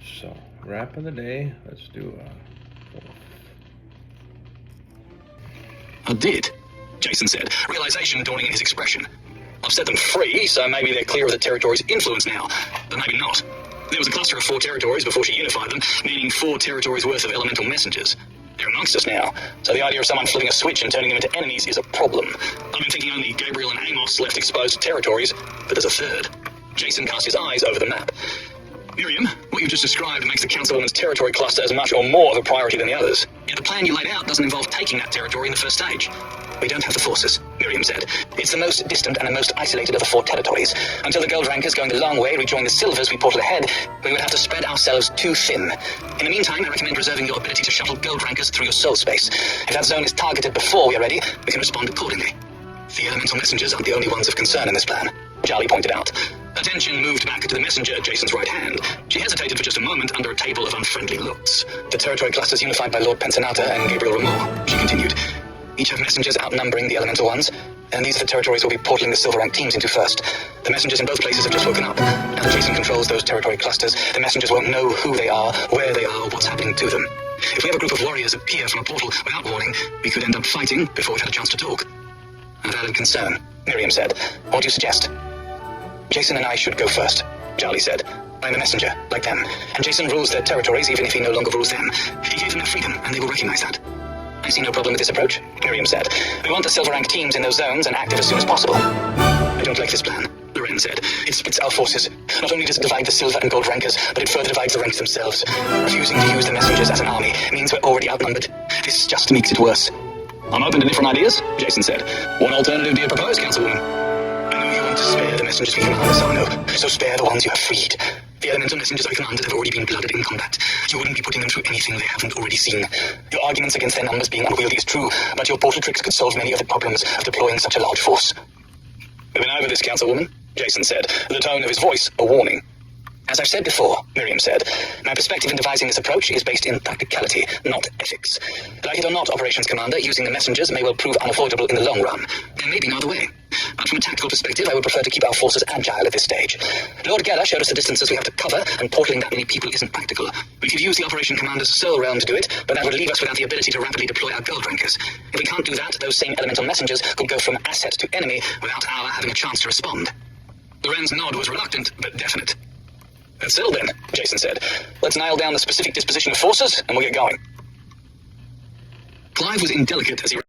So, wrap of the day. Let's do I did, Jason said, realization dawning in his expression. I've set them free, so maybe they're clear of the territory's influence now, but maybe not. There was a cluster of 4 territories before she unified them, meaning 4 territories worth of elemental messengers. They're amongst us now, so the idea of someone flipping a switch and turning them into enemies is a problem. I've been thinking only Gabriel and Amos left exposed territories, but there's a third. Jason cast his eyes over the map. Miriam, what you just described makes the Councilwoman's territory cluster as much or more of a priority than the others. Yet the plan you laid out doesn't involve taking that territory in the first stage. We don't have the forces, Miriam said. It's the most distant and the most isolated of the 4 territories. Until the gold rankers going the long way rejoin the silvers we portal ahead, we would have to spread ourselves too thin. In the meantime, I recommend reserving your ability to shuttle gold rankers through your soul space. If that zone is targeted before we are ready, we can respond accordingly. The elemental messengers aren't the only ones of concern in this plan, Charlie pointed out. Attention moved back to the messenger at Jason's right hand. She hesitated for just a moment under a table of unfriendly looks. The territory clusters unified by Lord Pensanata and Gabriel Ramor, she continued. Each have messengers outnumbering the elemental ones, and these are the territories we'll be portaling the silver rank teams into first. The messengers in both places have just woken up. Now that Jason controls those territory clusters, the messengers won't know who they are, where they are, or what's happening to them. If we have a group of warriors appear from a portal without warning, we could end up fighting before we've had a chance to talk. A valid concern, Miriam said. What do you suggest? Jason and I should go first, Charlie said. I'm a messenger, like them, and Jason rules their territories even if he no longer rules them. He gave them their freedom, and they will recognize that. I see no problem with this approach, Miriam said. We want the silver rank teams in those zones and active as soon as possible. I don't like this plan, Loren said. It splits our forces. Not only does it divide the silver and gold rankers, but it further divides the ranks themselves. Refusing to use the messengers as an army means we're already outnumbered. This just makes it worse. I'm open to different ideas, Jason said. What alternative do you propose, Councilwoman? I know you want to spare the messengers we command, Asano, so spare the ones you have freed. The elemental messengers I commanded have already been blooded in combat. You wouldn't be putting them through anything they haven't already seen. Your arguments against their numbers being unwieldy is true, but your portal tricks could solve many of the problems of deploying such a large force. We've been over this, Councilwoman, Jason said, the tone of his voice a warning. As I've said before, Miriam said, my perspective in devising this approach is based in practicality, not ethics. Like it or not, Operations Commander, using the messengers may well prove unavoidable in the long run. There may be no other way. But from a tactical perspective, I would prefer to keep our forces agile at this stage. Lord Geller showed us the distances we have to cover, and portaling that many people isn't practical. We could use the Operation Commander's soul realm to do it, but that would leave us without the ability to rapidly deploy our gold rankers. If we can't do that, those same elemental messengers could go from asset to enemy without our having a chance to respond. Loren's nod was reluctant, but definite. That's settled then, Jason said. Let's nail down the specific disposition of forces, and we'll get going. Clive was indelicate as he